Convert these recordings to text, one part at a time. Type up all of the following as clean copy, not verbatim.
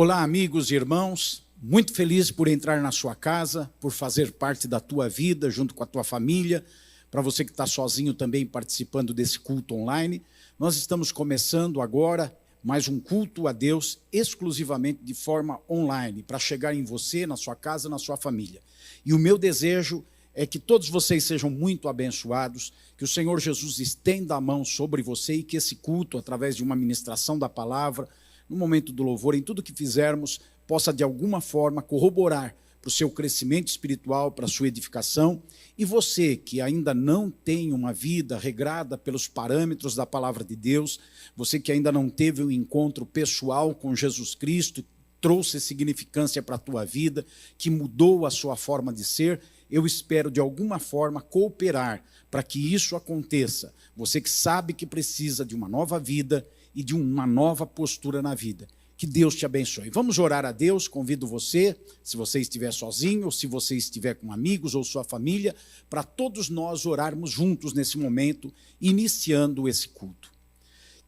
Olá, amigos e irmãos, muito feliz por entrar na sua casa, por fazer parte da tua vida, junto com a tua família. Para você que está sozinho também participando desse culto online, nós estamos começando agora mais um culto a Deus exclusivamente de forma online, para chegar em você, na sua casa, na sua família. E o meu desejo é que todos vocês sejam muito abençoados, que o Senhor Jesus estenda a mão sobre você e que esse culto, através de uma ministração da palavra, no momento do louvor, em tudo que fizermos, possa de alguma forma corroborar para o seu crescimento espiritual, para a sua edificação. E você que ainda não tem uma vida regrada pelos parâmetros da palavra de Deus, você que ainda não teve um encontro pessoal com Jesus Cristo, trouxe significância para a tua vida, que mudou a sua forma de ser, eu espero de alguma forma cooperar para que isso aconteça. Você que sabe que precisa de uma nova vida e de uma nova postura na vida. Que Deus te abençoe. Vamos orar a Deus, convido você, se você estiver sozinho, ou se você estiver com amigos ou sua família, para todos nós orarmos juntos nesse momento, iniciando esse culto.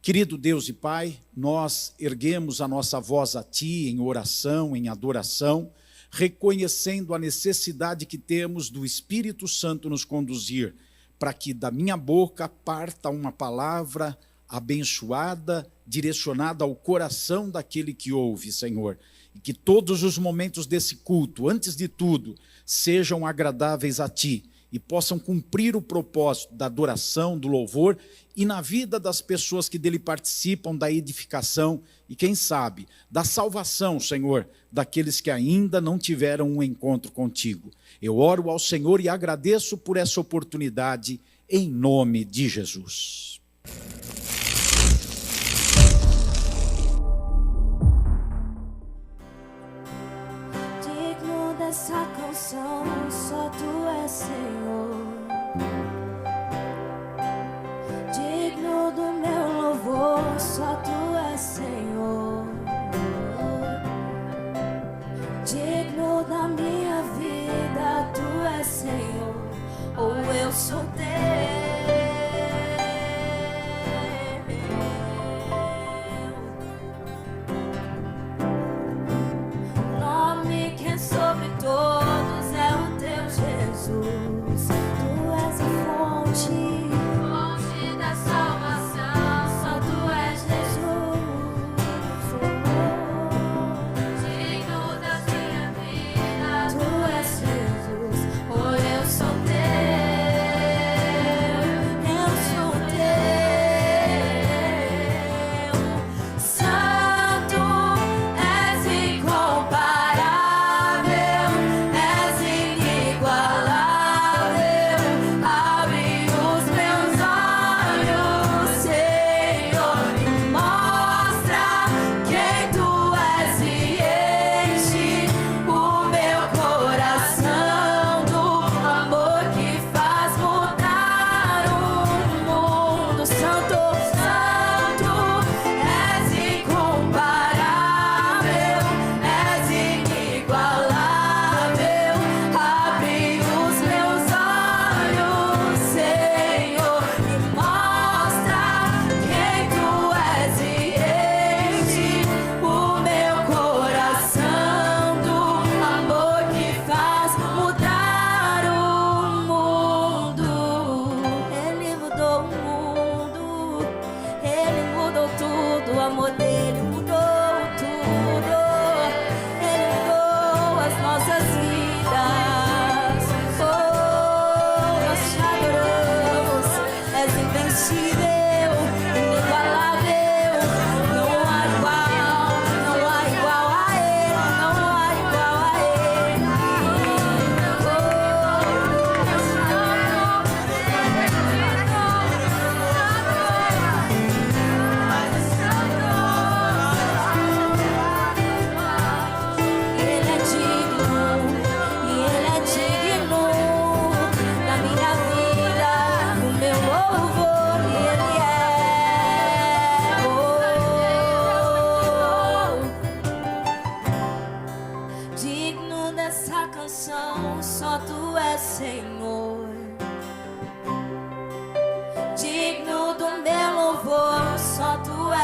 Querido Deus e Pai, nós erguemos a nossa voz a Ti em oração, em adoração, reconhecendo a necessidade que temos do Espírito Santo nos conduzir, para que da minha boca parta uma palavra abençoada, direcionada ao coração daquele que ouve, Senhor. E que todos os momentos desse culto, antes de tudo, sejam agradáveis a Ti e possam cumprir o propósito da adoração, do louvor e na vida das pessoas que dele participam, da edificação e, quem sabe, da salvação, Senhor, daqueles que ainda não tiveram um encontro contigo. Eu oro ao Senhor e agradeço por essa oportunidade, em nome de Jesus. Digno dessa canção, só Tu és Senhor. Digno do meu louvor, só Tu és Senhor. Digno da minha vida, Tu és Senhor. Ou eu sou Teu. Sobre todos é o Teu Jesus. Tu és a fonte da salvação. Só Tu és Jesus. Digno da minha vida, Tu és Jesus. Oh, eu sou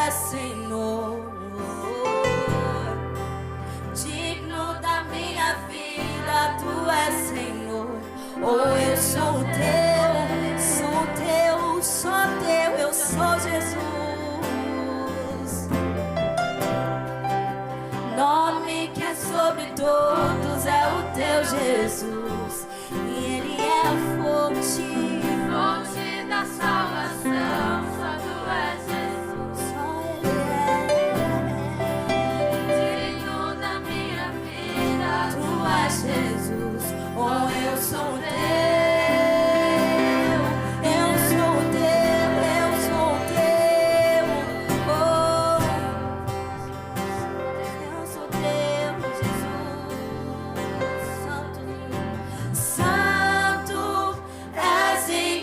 Senhor. ou eu sou teu, só teu, eu sou Jesus. Nome que é sobre todos é o teu Jesus, e Ele é a fonte da salvação. Só tu és Jesus, só Ele é digno da minha vida. Tu és Jesus, oh, eu sou teu.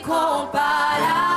Comparar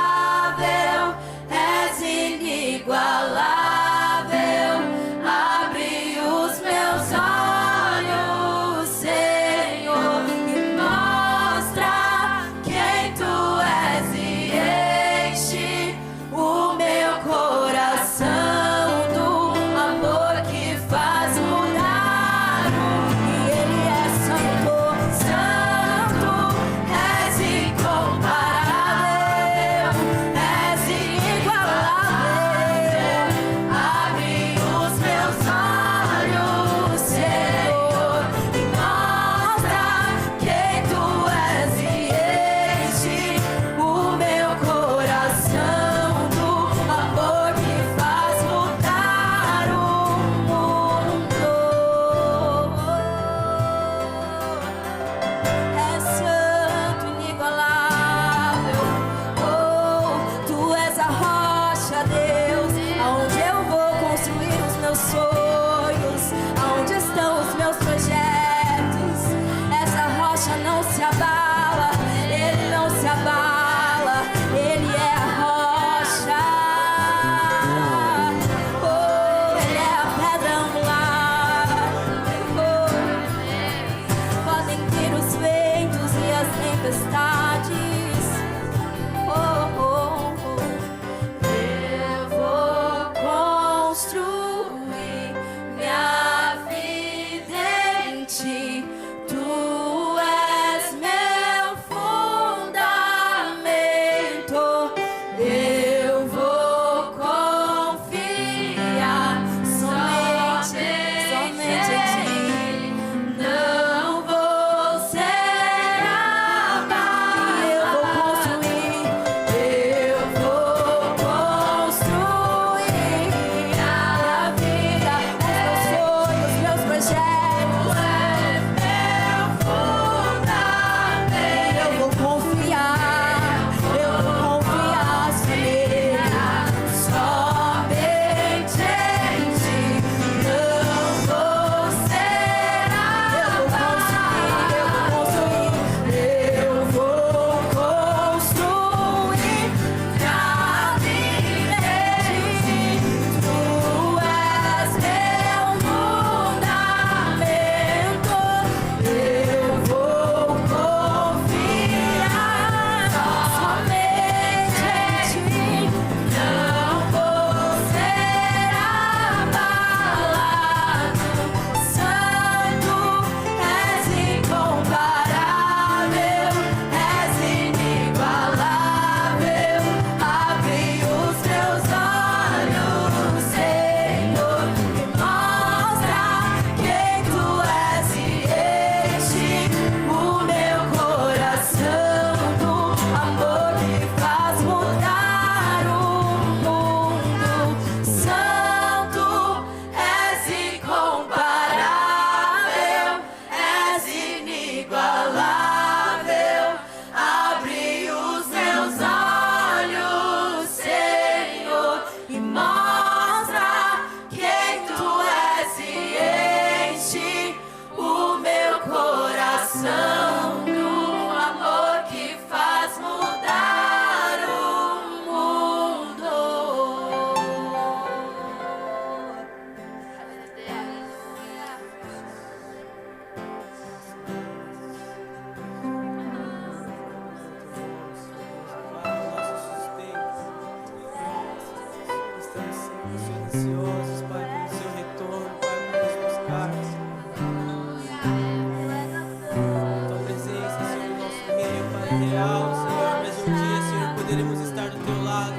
real, Senhor. Mais um dia, Senhor, poderemos estar do teu lado.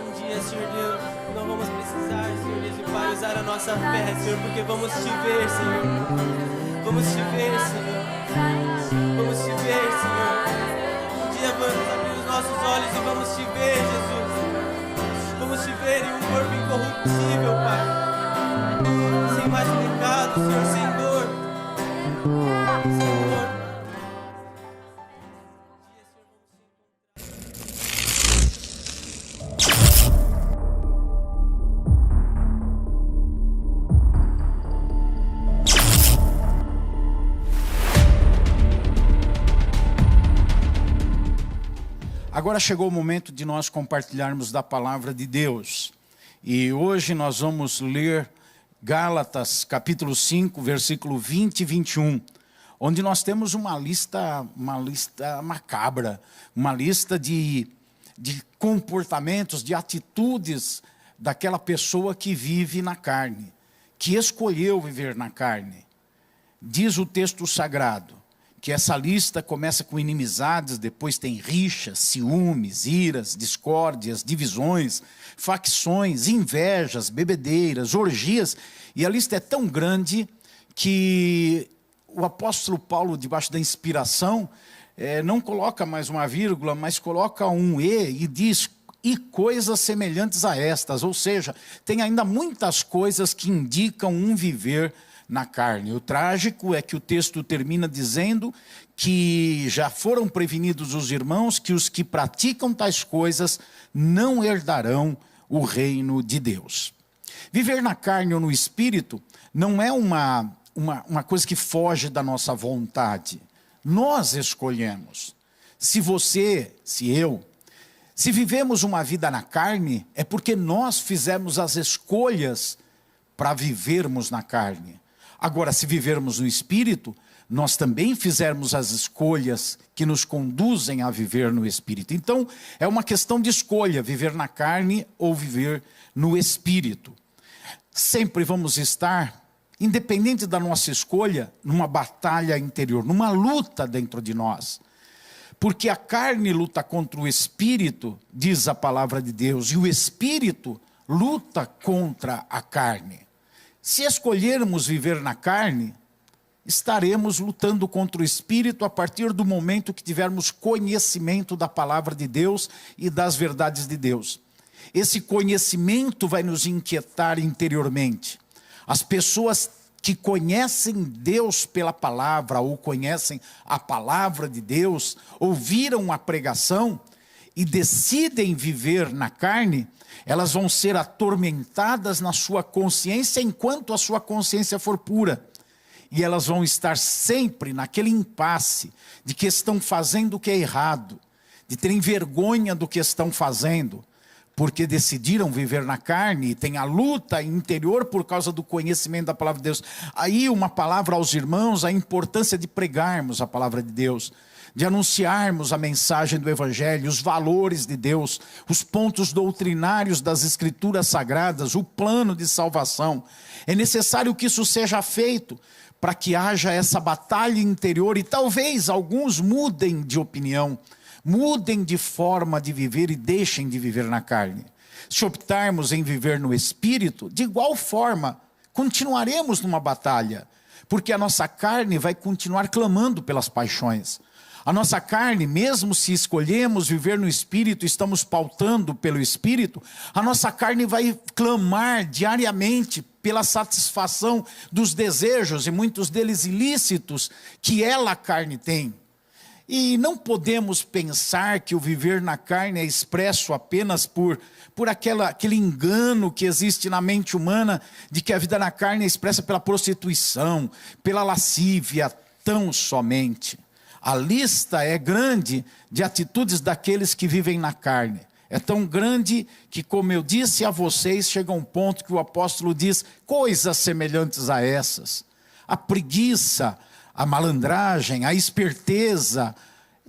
Um dia, Senhor Deus, não vamos precisar, Senhor Deus, e Pai, usar a nossa fé, Senhor, porque vamos te ver, Senhor. Vamos te ver, Senhor. Vamos te ver, Senhor. Um dia vamos abrir os nossos olhos e vamos te ver, Jesus. Vamos te ver em um corpo incorruptível, Pai. Sem mais pecado, Senhor, sem dor. Sem dor. Agora chegou o momento de nós compartilharmos da palavra de Deus. E hoje nós vamos ler Gálatas, capítulo 5, versículo 20 e 21, onde nós temos uma lista macabra, uma lista de comportamentos, de atitudes daquela pessoa que vive na carne, que escolheu viver na carne. Diz o texto sagrado que essa lista começa com inimizades, depois tem rixas, ciúmes, iras, discórdias, divisões, facções, invejas, bebedeiras, orgias. E a lista é tão grande que o apóstolo Paulo, debaixo da inspiração, não coloca mais uma vírgula, mas coloca um e diz: e coisas semelhantes a estas. Ou seja, tem ainda muitas coisas que indicam um viver na carne. O trágico é que o texto termina dizendo que já foram prevenidos os irmãos que os que praticam tais coisas não herdarão o reino de Deus. Viver na carne ou no espírito não é uma coisa que foge da nossa vontade. Nós escolhemos. Se você, se eu, se vivemos uma vida na carne, é porque nós fizemos as escolhas para vivermos na carne. Agora, se vivermos no Espírito, nós também fizermos as escolhas que nos conduzem a viver no Espírito. Então, é uma questão de escolha, viver na carne ou viver no Espírito. Sempre vamos estar, independente da nossa escolha, numa batalha interior, numa luta dentro de nós. Porque a carne luta contra o Espírito, diz a palavra de Deus, e o Espírito luta contra a carne. Se escolhermos viver na carne, estaremos lutando contra o Espírito a partir do momento que tivermos conhecimento da palavra de Deus e das verdades de Deus. Esse conhecimento vai nos inquietar interiormente. As pessoas que conhecem Deus pela palavra ou conhecem a palavra de Deus, ouviram a pregação e decidem viver na carne, elas vão ser atormentadas na sua consciência enquanto a sua consciência for pura. E elas vão estar sempre naquele impasse de que estão fazendo o que é errado, de terem vergonha do que estão fazendo, porque decidiram viver na carne e tem a luta interior por causa do conhecimento da palavra de Deus. Aí uma palavra aos irmãos, a importância de pregarmos a palavra de Deus, de anunciarmos a mensagem do Evangelho, os valores de Deus, os pontos doutrinários das Escrituras Sagradas, o plano de salvação. É necessário que isso seja feito para que haja essa batalha interior e talvez alguns mudem de opinião, mudem de forma de viver e deixem de viver na carne. Se optarmos em viver no Espírito, de igual forma, continuaremos numa batalha, porque a nossa carne vai continuar clamando pelas paixões. A nossa carne, mesmo se escolhemos viver no Espírito, estamos pautando pelo Espírito, a nossa carne vai clamar diariamente pela satisfação dos desejos, e muitos deles ilícitos, que ela, a carne, tem. E não podemos pensar que o viver na carne é expresso apenas por aquele engano que existe na mente humana, de que a vida na carne é expressa pela prostituição, pela lascívia, tão somente. A lista é grande de atitudes daqueles que vivem na carne. É tão grande que, como eu disse a vocês, chega um ponto que o apóstolo diz coisas semelhantes a essas. A preguiça, a malandragem, a esperteza,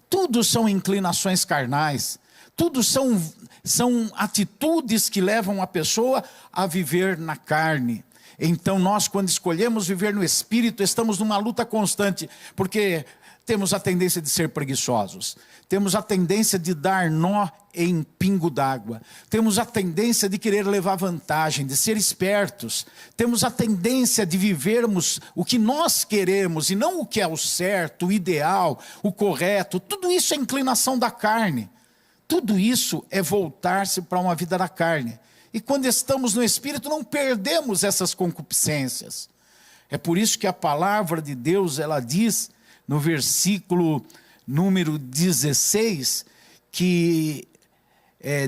tudo são inclinações carnais. Tudo são atitudes que levam a pessoa a viver na carne. Então nós, quando escolhemos viver no Espírito, estamos numa luta constante, porque temos a tendência de ser preguiçosos. Temos a tendência de dar nó em pingo d'água. Temos a tendência de querer levar vantagem, de ser espertos. Temos a tendência de vivermos o que nós queremos e não o que é o certo, o ideal, o correto. Tudo isso é inclinação da carne. Tudo isso é voltar-se para uma vida da carne. E quando estamos no Espírito, não perdemos essas concupiscências. É por isso que a palavra de Deus, ela diz no versículo número 16, que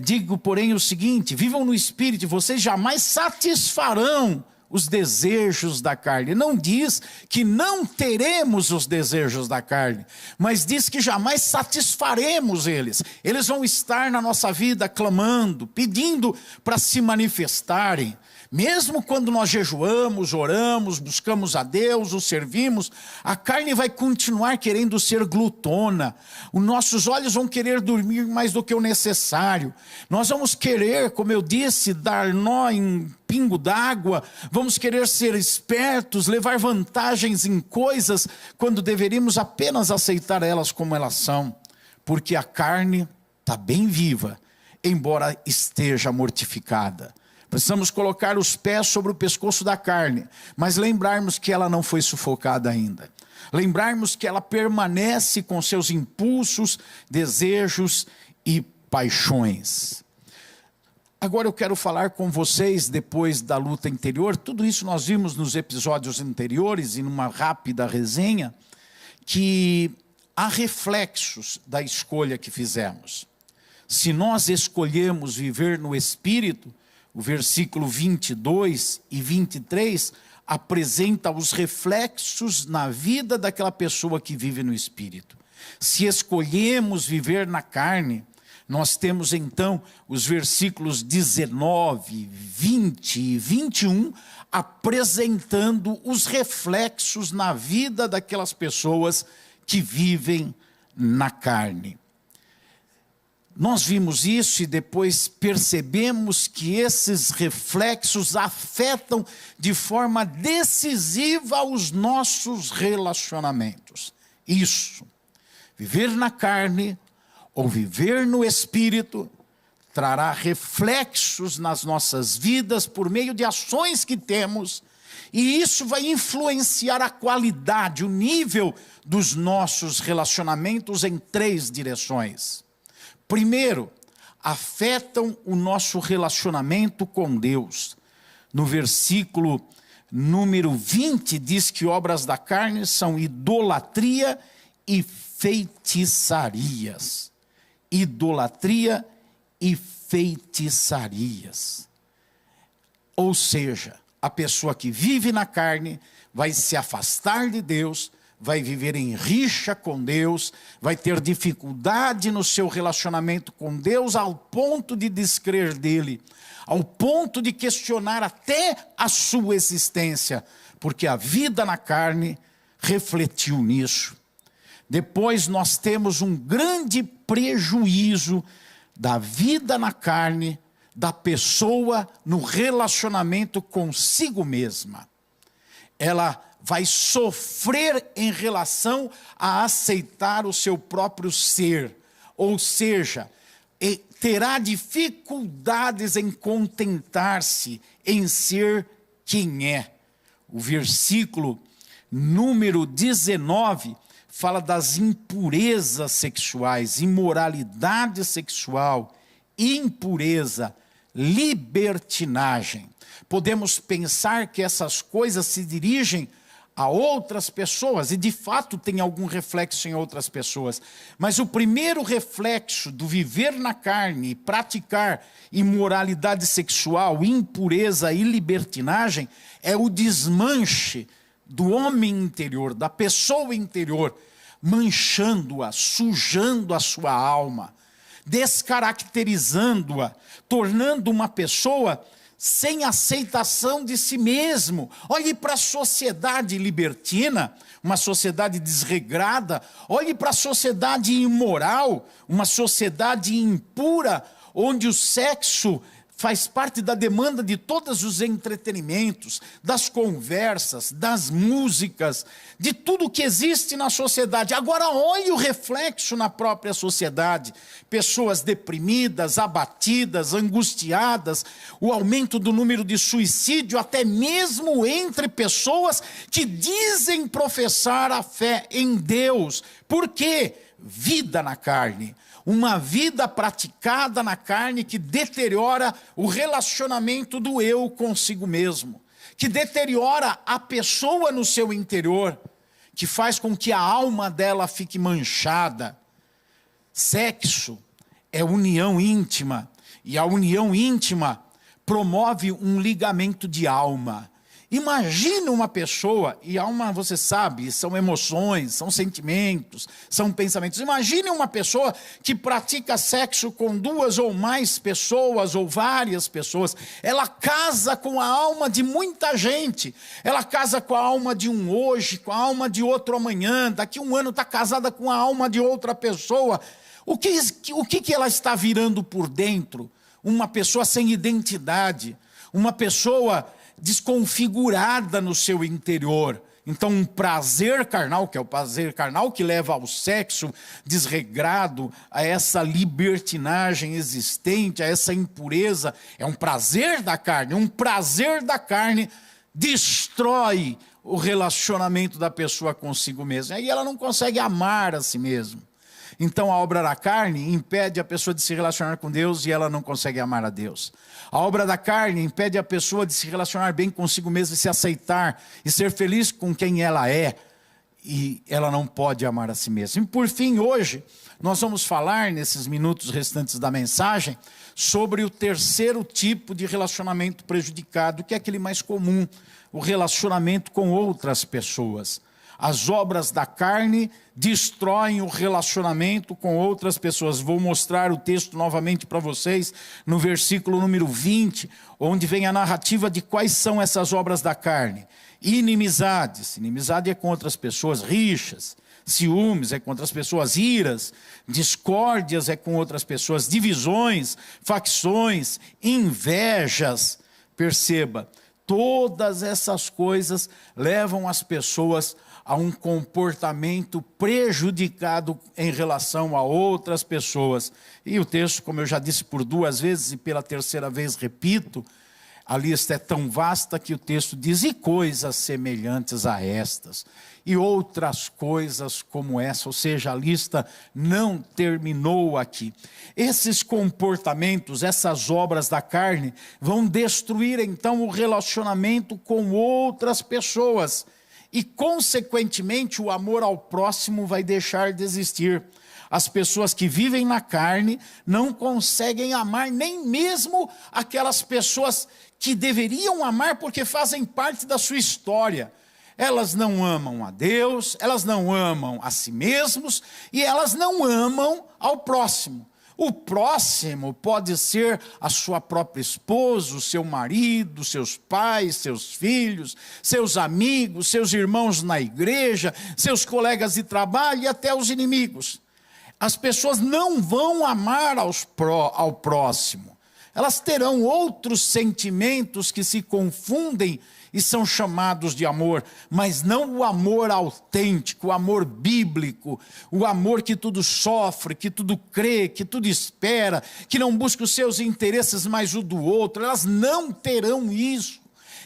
digo, porém, o seguinte: vivam no Espírito, e vocês jamais satisfarão os desejos da carne. Não diz que não teremos os desejos da carne, mas diz que jamais satisfaremos eles. Eles vão estar na nossa vida clamando, pedindo para se manifestarem. Mesmo quando nós jejuamos, oramos, buscamos a Deus, o servimos, a carne vai continuar querendo ser glutona. Os nossos olhos vão querer dormir mais do que o necessário. Nós vamos querer, como eu disse, dar nó em pingo d'água. Vamos querer ser espertos, levar vantagens em coisas, quando deveríamos apenas aceitar elas como elas são. Porque a carne está bem viva, embora esteja mortificada. Precisamos colocar os pés sobre o pescoço da carne, mas lembrarmos que ela não foi sufocada ainda. Lembrarmos que ela permanece com seus impulsos, desejos e paixões. Agora eu quero falar com vocês, depois da luta interior, tudo isso nós vimos nos episódios anteriores e numa rápida resenha, que há reflexos da escolha que fizemos. Se nós escolhemos viver no Espírito, o versículo 22 e 23 apresenta os reflexos na vida daquela pessoa que vive no Espírito. Se escolhemos viver na carne, nós temos então os versículos 19, 20 e 21 apresentando os reflexos na vida daquelas pessoas que vivem na carne. Nós vimos isso e depois percebemos que esses reflexos afetam de forma decisiva os nossos relacionamentos. Isso, viver na carne ou viver no Espírito, trará reflexos nas nossas vidas por meio de ações que temos, e isso vai influenciar a qualidade, o nível dos nossos relacionamentos em 3 direções. Primeiro, afetam o nosso relacionamento com Deus. No versículo número 20 diz que obras da carne são idolatria e feitiçarias. Idolatria e feitiçarias. Ou seja, a pessoa que vive na carne vai se afastar de Deus, vai viver em rixa com Deus, vai ter dificuldade no seu relacionamento com Deus, ao ponto de descrer dele, ao ponto de questionar até a sua existência, porque a vida na carne refletiu nisso. Depois nós temos um grande prejuízo da vida na carne, da pessoa no relacionamento consigo mesma. Ela vai sofrer em relação a aceitar o seu próprio ser, ou seja, terá dificuldades em contentar-se, em ser quem é. O versículo número 19 fala das impurezas sexuais, imoralidade sexual, impureza, libertinagem. Podemos pensar que essas coisas se dirigem a outras pessoas, e de fato tem algum reflexo em outras pessoas. Mas o primeiro reflexo do viver na carne e praticar imoralidade sexual, impureza e libertinagem é o desmanche do homem interior, da pessoa interior, manchando-a, sujando a sua alma, descaracterizando-a, tornando uma pessoa sem aceitação de si mesmo. Olhe para a sociedade libertina, uma sociedade desregrada. Olhe para a sociedade imoral, uma sociedade impura, onde o sexo faz parte da demanda de todos os entretenimentos, das conversas, das músicas, de tudo que existe na sociedade. Agora olhe o reflexo na própria sociedade. Pessoas deprimidas, abatidas, angustiadas, o aumento do número de suicídio, até mesmo entre pessoas que dizem professar a fé em Deus. Por quê? Vida na carne. Uma vida praticada na carne que deteriora o relacionamento do eu consigo mesmo, que deteriora a pessoa no seu interior, que faz com que a alma dela fique manchada. Sexo é união íntima, e a união íntima promove um ligamento de alma. Imagina uma pessoa, e alma, você sabe, são emoções, são sentimentos, são pensamentos. Imagine uma pessoa que pratica sexo com 2 ou mais pessoas, ou várias pessoas. Ela casa com a alma de muita gente. Ela casa com a alma de um hoje, com a alma de outro amanhã. Daqui a um ano está casada com a alma de outra pessoa. O que ela está virando por dentro? Uma pessoa sem identidade, uma pessoa desconfigurada no seu interior. Então um prazer carnal, que é o prazer carnal que leva ao sexo desregrado, a essa libertinagem existente, a essa impureza, é um prazer da carne. Um prazer da carne destrói o relacionamento da pessoa consigo mesma. Aí ela não consegue amar a si mesma. Então a obra da carne impede a pessoa de se relacionar com Deus e ela não consegue amar a Deus. A obra da carne impede a pessoa de se relacionar bem consigo mesma e se aceitar e ser feliz com quem ela é. E ela não pode amar a si mesma. E por fim, hoje, nós vamos falar, nesses minutos restantes da mensagem, sobre o terceiro tipo de relacionamento prejudicado, que é aquele mais comum, o relacionamento com outras pessoas. As obras da carne destroem o relacionamento com outras pessoas. Vou mostrar o texto novamente para vocês, no versículo número 20, onde vem a narrativa de quais são essas obras da carne. Inimizades, inimizade é com outras pessoas, rixas, ciúmes é com outras pessoas, iras, discórdias é com outras pessoas, divisões, facções, invejas. Perceba, todas essas coisas levam as pessoas a um comportamento prejudicado em relação a outras pessoas. E o texto, como eu já disse por 2 vezes e pela 3ª vez repito, a lista é tão vasta que o texto diz, e coisas semelhantes a estas, e outras coisas como essa, ou seja, a lista não terminou aqui. Esses comportamentos, essas obras da carne, vão destruir então o relacionamento com outras pessoas, e consequentemente o amor ao próximo vai deixar de existir. As pessoas que vivem na carne não conseguem amar nem mesmo aquelas pessoas que deveriam amar porque fazem parte da sua história. Elas não amam a Deus, elas não amam a si mesmos e elas não amam ao próximo. O próximo pode ser a sua própria esposa, o seu marido, seus pais, seus filhos, seus amigos, seus irmãos na igreja, seus colegas de trabalho e até os inimigos. As pessoas não vão amar ao próximo. Elas terão outros sentimentos que se confundem e são chamados de amor, mas não o amor autêntico, o amor bíblico, o amor que tudo sofre, que tudo crê, que tudo espera, que não busca os seus interesses, mas o do outro. Elas não terão isso.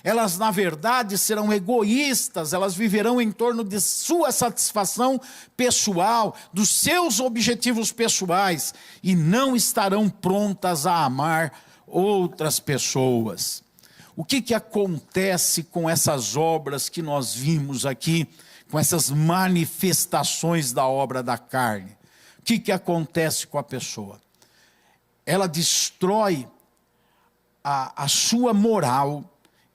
Elas, na verdade, serão egoístas, elas viverão em torno de sua satisfação pessoal, dos seus objetivos pessoais, e não estarão prontas a amar outras pessoas. O que acontece com essas obras que nós vimos aqui, com essas manifestações da obra da carne? O que acontece com a pessoa? Ela destrói a sua moral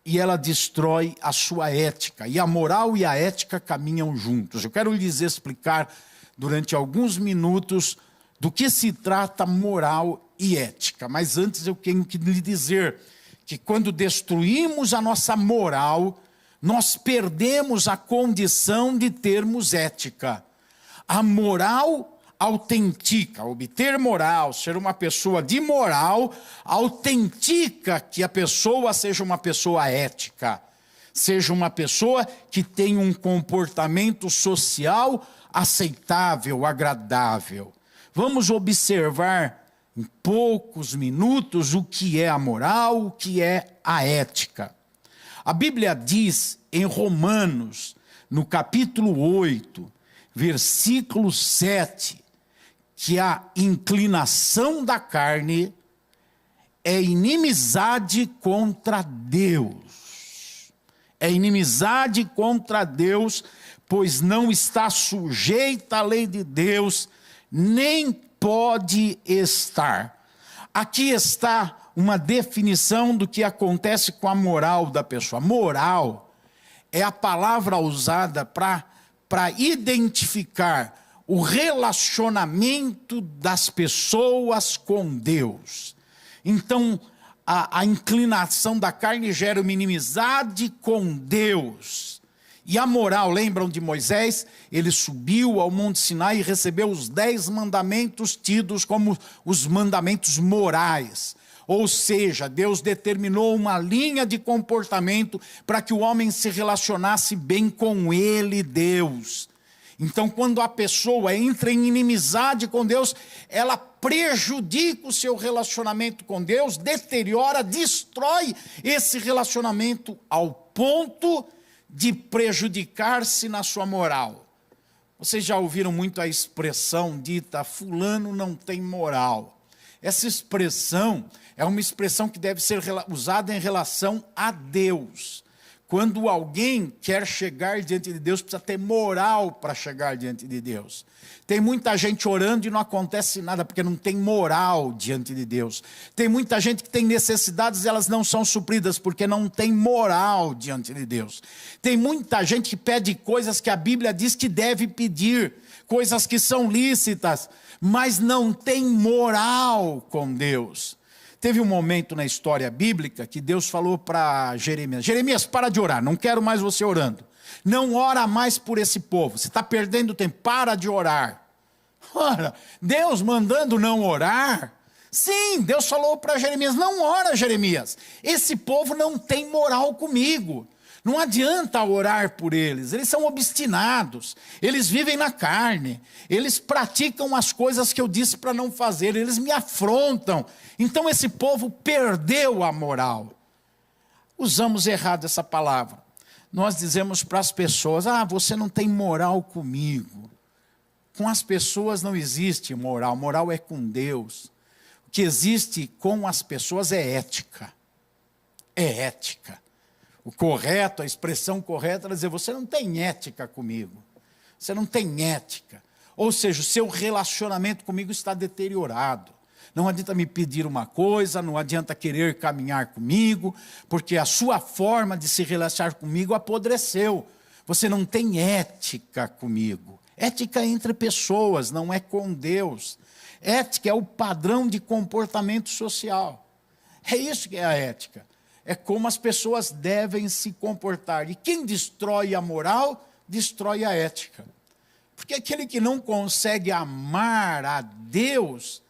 e ela destrói a sua ética. E a moral e a ética caminham juntos. Eu quero lhes explicar durante alguns minutos do que se trata moral e ética. Mas antes eu tenho que lhe dizer que quando destruímos a nossa moral, nós perdemos a condição de termos ética. A moral autentica. Obter moral, ser uma pessoa de moral, autentica que a pessoa seja uma pessoa ética. Seja uma pessoa que tenha um comportamento social aceitável, agradável. Vamos observar em poucos minutos o que é a moral, o que é a ética. A Bíblia diz em Romanos, no capítulo 8, versículo 7, que a inclinação da carne é inimizade contra Deus. É inimizade contra Deus, pois não está sujeita à lei de Deus, nem pode estar. Aqui está uma definição do que acontece com a moral da pessoa. Moral é a palavra usada para identificar o relacionamento das pessoas com Deus. Então, a inclinação da carne gera uma inimizade com Deus. E a moral, lembram de Moisés? Ele subiu ao Monte Sinai e recebeu os 10 mandamentos tidos como os mandamentos morais. Ou seja, Deus determinou uma linha de comportamento para que o homem se relacionasse bem com ele, Deus. Então, quando a pessoa entra em inimizade com Deus, ela prejudica o seu relacionamento com Deus, deteriora, destrói esse relacionamento ao ponto de prejudicar-se na sua moral. Vocês já ouviram muito a expressão dita, fulano não tem moral. Essa expressão é uma expressão que deve ser usada em relação a Deus. Quando alguém quer chegar diante de Deus, precisa ter moral para chegar diante de Deus. Tem muita gente orando e não acontece nada, porque não tem moral diante de Deus. Tem muita gente que tem necessidades e elas não são supridas, porque não tem moral diante de Deus. Tem muita gente que pede coisas que a Bíblia diz que deve pedir, coisas que são lícitas, mas não tem moral com Deus. Teve um momento na história bíblica que Deus falou para Jeremias, Jeremias, para de orar, não quero mais você orando. Não ora mais por esse povo, você está perdendo tempo, para de orar. Ora, Deus mandando não orar? Sim, Deus falou para Jeremias, não ora Jeremias, esse povo não tem moral comigo. Não adianta orar por eles, eles são obstinados, eles vivem na carne, eles praticam as coisas que eu disse para não fazer, eles me afrontam. Então esse povo perdeu a moral. Usamos errado essa palavra. Nós dizemos para as pessoas, você não tem moral comigo. Com as pessoas não existe moral, moral é com Deus. O que existe com as pessoas é ética. É ética. O correto, a expressão correta é dizer, você não tem ética comigo. Você não tem ética. Ou seja, o seu relacionamento comigo está deteriorado. Não adianta me pedir uma coisa, não adianta querer caminhar comigo, porque a sua forma de se relacionar comigo apodreceu. Você não tem ética comigo. Ética é entre pessoas, não é com Deus. Ética é o padrão de comportamento social. É isso que é a ética. É como as pessoas devem se comportar. E quem destrói a moral, destrói a ética. Porque aquele que não consegue amar a Deus,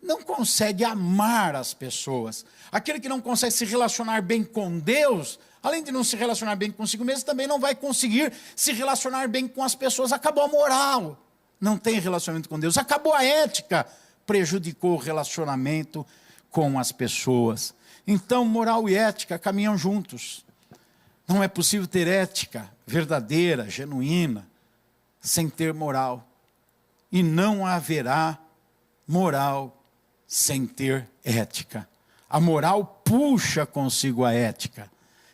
não consegue amar as pessoas. Aquele que não consegue se relacionar bem com Deus, além de não se relacionar bem consigo mesmo, também não vai conseguir se relacionar bem com as pessoas. Acabou a moral, não tem relacionamento com Deus. Acabou a ética, prejudicou o relacionamento com as pessoas. Então, moral e ética caminham juntos. Não é possível ter ética verdadeira, genuína, sem ter moral. E não haverá moral sem ter ética. A moral puxa consigo a ética.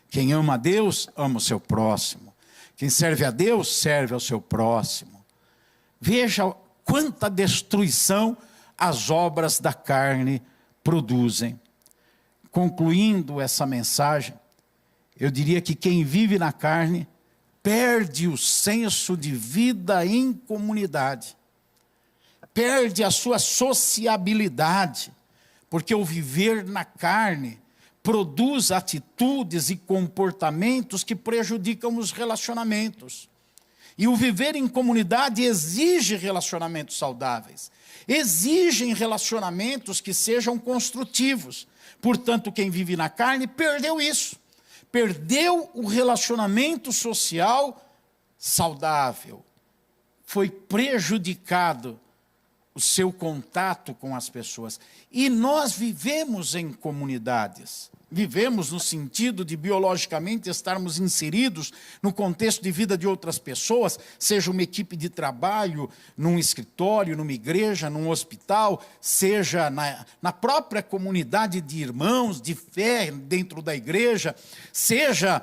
Quem ama a Deus, ama o seu próximo. Quem serve a Deus, serve ao seu próximo. Veja quanta destruição as obras da carne produzem. Concluindo essa mensagem, eu diria que quem vive na carne perde o senso de vida em comunidade, perde a sua sociabilidade, porque o viver na carne produz atitudes e comportamentos que prejudicam os relacionamentos. E o viver em comunidade exige relacionamentos saudáveis. Exigem relacionamentos que sejam construtivos. Portanto, quem vive na carne perdeu isso. Perdeu o relacionamento social saudável. Foi prejudicado o seu contato com as pessoas. E nós vivemos em comunidades. Vivemos no sentido de biologicamente estarmos inseridos no contexto de vida de outras pessoas, seja uma equipe de trabalho, num escritório, numa igreja, num hospital, seja na própria comunidade de irmãos, de fé dentro da igreja, seja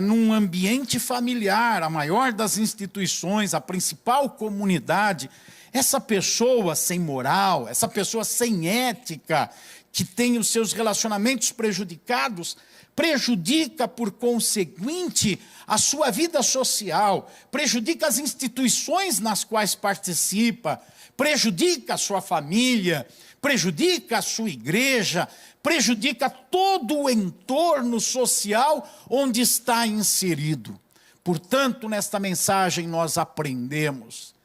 num ambiente familiar, a maior das instituições, a principal comunidade. Essa pessoa sem moral, essa pessoa sem ética, que tem os seus relacionamentos prejudicados, prejudica, por conseguinte, a sua vida social, prejudica as instituições nas quais participa, prejudica a sua família, prejudica a sua igreja, prejudica todo o entorno social onde está inserido. Portanto, nesta mensagem nós aprendemos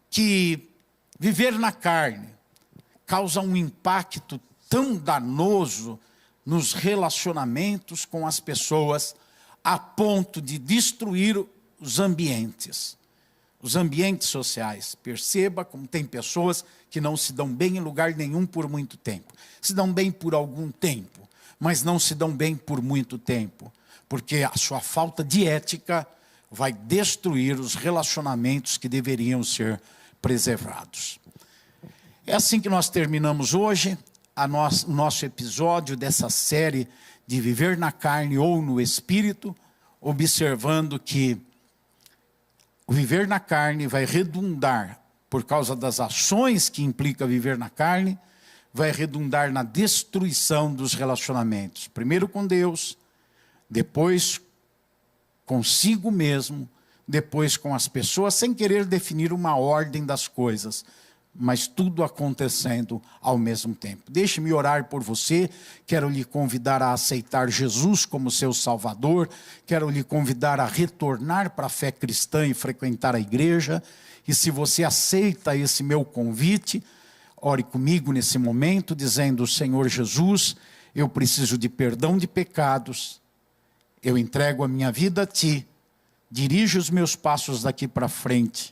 que viver na carne causa um impacto tão danoso nos relacionamentos com as pessoas, a ponto de destruir os ambientes sociais. Perceba como tem pessoas que não se dão bem em lugar nenhum por muito tempo. Se dão bem por algum tempo, mas não se dão bem por muito tempo, porque a sua falta de ética vai destruir os relacionamentos que deveriam ser preservados. É assim que nós terminamos hoje nosso episódio dessa série de viver na carne ou no espírito, observando que o viver na carne vai redundar, por causa das ações que implica viver na carne, vai redundar na destruição dos relacionamentos. Primeiro com Deus, depois consigo mesmo, depois com as pessoas, sem querer definir uma ordem das coisas, mas tudo acontecendo ao mesmo tempo. Deixe-me orar por você, quero lhe convidar a aceitar Jesus como seu Salvador, quero lhe convidar a retornar para a fé cristã e frequentar a igreja, e se você aceita esse meu convite, ore comigo nesse momento, dizendo: Senhor Jesus, eu preciso de perdão de pecados, eu entrego a minha vida a Ti, dirige os meus passos daqui para frente,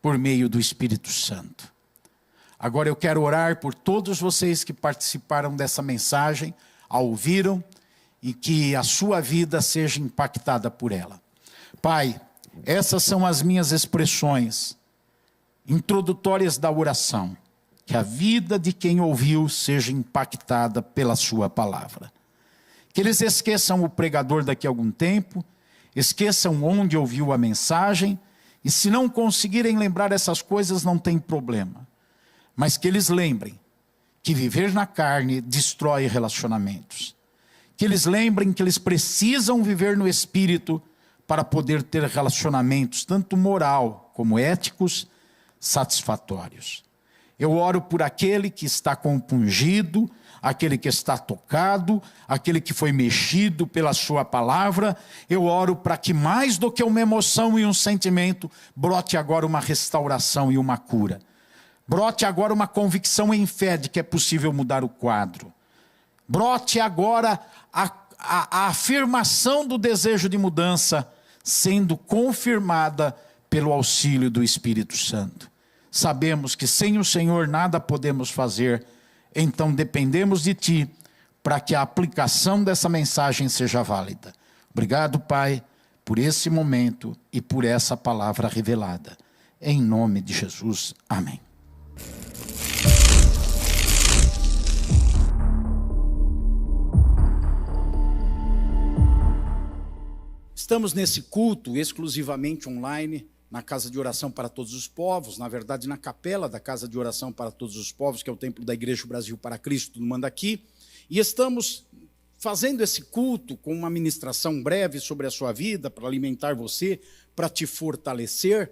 por meio do Espírito Santo. Agora eu quero orar por todos vocês que participaram dessa mensagem, a ouviram, e que a sua vida seja impactada por ela. Pai, essas são as minhas expressões introdutórias da oração. Que a vida de quem ouviu seja impactada pela sua palavra. Que eles esqueçam o pregador daqui a algum tempo, esqueçam onde ouviu a mensagem, e se não conseguirem lembrar essas coisas, não tem problema. Mas que eles lembrem que viver na carne destrói relacionamentos. Que eles lembrem que eles precisam viver no Espírito para poder ter relacionamentos, tanto moral como éticos, satisfatórios. Eu oro por aquele que está compungido, aquele que está tocado, aquele que foi mexido pela sua palavra. Eu oro para que mais do que uma emoção e um sentimento, brote agora uma restauração e uma cura. Brote agora uma convicção em fé de que é possível mudar o quadro. Brote agora a afirmação do desejo de mudança, sendo confirmada pelo auxílio do Espírito Santo. Sabemos que sem o Senhor nada podemos fazer, então dependemos de Ti para que a aplicação dessa mensagem seja válida. Obrigado, Pai, por esse momento e por essa palavra revelada. Em nome de Jesus, amém. Estamos nesse culto exclusivamente online, na Casa de Oração para Todos os Povos, na verdade na capela da Casa de Oração para Todos os Povos, que é o templo da Igreja Brasil para Cristo no Mandaqui, e estamos fazendo esse culto com uma ministração breve sobre a sua vida, para alimentar você, para te fortalecer,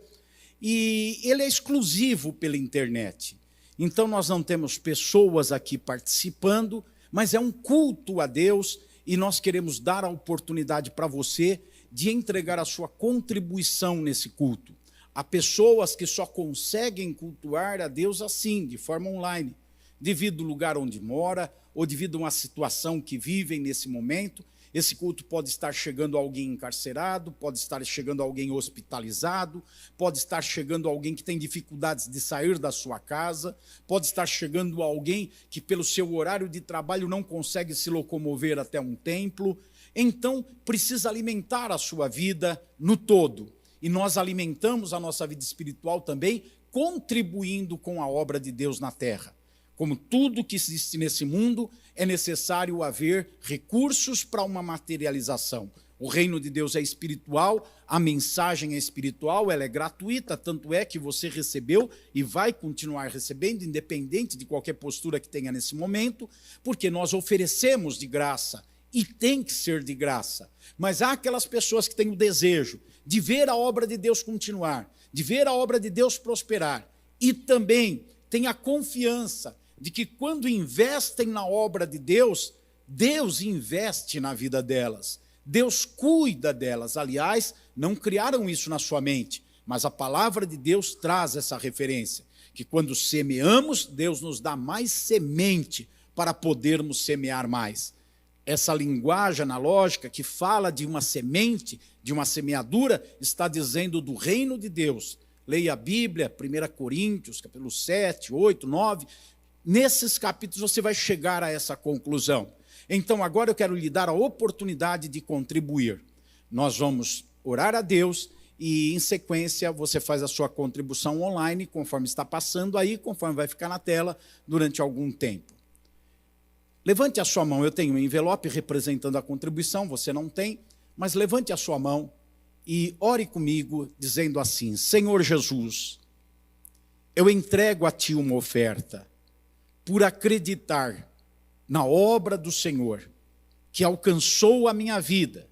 e ele é exclusivo pela internet. Então nós não temos pessoas aqui participando, mas é um culto a Deus, e nós queremos dar a oportunidade para você de entregar a sua contribuição nesse culto. Há pessoas que só conseguem cultuar a Deus assim, de forma online, devido ao lugar onde mora ou devido a uma situação que vivem nesse momento. Esse culto pode estar chegando alguém encarcerado, pode estar chegando alguém hospitalizado, pode estar chegando alguém que tem dificuldades de sair da sua casa, pode estar chegando alguém que pelo seu horário de trabalho não consegue se locomover até um templo. Então, precisa alimentar a sua vida no todo. E nós alimentamos a nossa vida espiritual também, contribuindo com a obra de Deus na terra. Como tudo que existe nesse mundo, é necessário haver recursos para uma materialização. O reino de Deus é espiritual, a mensagem é espiritual, ela é gratuita, tanto é que você recebeu e vai continuar recebendo, independente de qualquer postura que tenha nesse momento, porque nós oferecemos de graça, e tem que ser de graça. Mas há aquelas pessoas que têm o desejo de ver a obra de Deus continuar, de ver a obra de Deus prosperar, e também têm a confiança de que quando investem na obra de Deus, Deus investe na vida delas, Deus cuida delas. Aliás, não criaram isso na sua mente, mas a palavra de Deus traz essa referência, que quando semeamos, Deus nos dá mais semente para podermos semear mais. Essa linguagem analógica que fala de uma semente, de uma semeadura, está dizendo do reino de Deus. Leia a Bíblia, 1 Coríntios, capítulo 7, 8, 9. Nesses capítulos você vai chegar a essa conclusão. Então agora eu quero lhe dar a oportunidade de contribuir. Nós vamos orar a Deus e em sequência você faz a sua contribuição online, conforme está passando aí, conforme vai ficar na tela durante algum tempo. Levante a sua mão, eu tenho um envelope representando a contribuição, você não tem, mas levante a sua mão e ore comigo dizendo assim: Senhor Jesus, eu entrego a Ti uma oferta, por acreditar na obra do Senhor, que alcançou a minha vida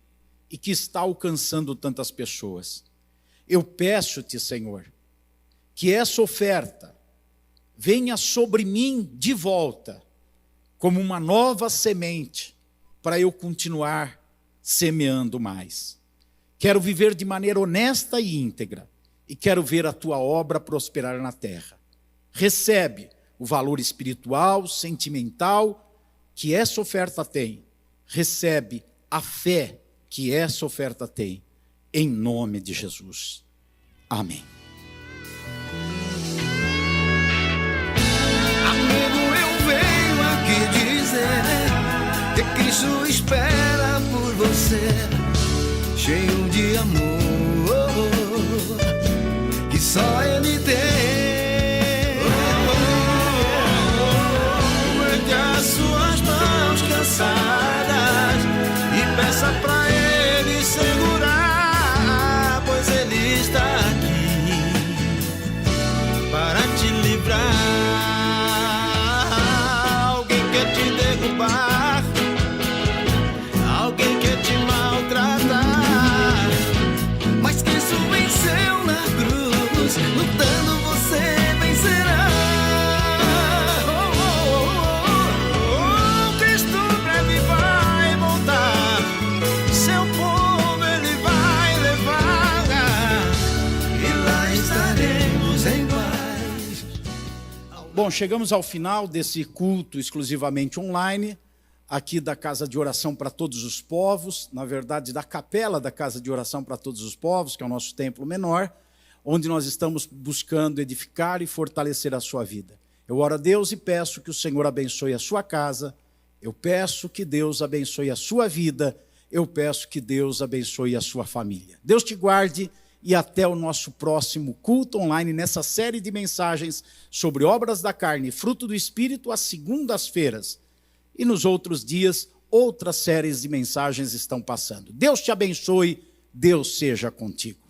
e que está alcançando tantas pessoas. Eu peço-te, Senhor, que essa oferta venha sobre mim de volta, como uma nova semente, para eu continuar semeando mais. Quero viver de maneira honesta e íntegra, e quero ver a Tua obra prosperar na terra. Recebe o valor espiritual, sentimental, que essa oferta tem. Recebe a fé que essa oferta tem. Em nome de Jesus. Amém. Amigo, eu venho aqui dizer que Cristo espera por você, cheio de amor que só Ele tem. Mete as suas mãos cansadas e peça pra Ele segurar, pois Ele está aqui para te livrar. Alguém quer te derrubar, alguém quer te maltratar, mas Cristo venceu na cruz, lutando você vencerá. Cristo breve vai voltar, seu povo Ele vai levar, e lá estaremos em paz. Bom, chegamos ao final desse culto exclusivamente online, aqui da Casa de Oração para Todos os Povos, na verdade da Capela da Casa de Oração para Todos os Povos, que é o nosso templo menor, onde nós estamos buscando edificar e fortalecer a sua vida. Eu oro a Deus e peço que o Senhor abençoe a sua casa, eu peço que Deus abençoe a sua vida, eu peço que Deus abençoe a sua família. Deus te guarde e até o nosso próximo culto online, nessa série de mensagens sobre obras da carne e fruto do Espírito, às segundas-feiras. E nos outros dias, outras séries de mensagens estão passando. Deus te abençoe, Deus seja contigo.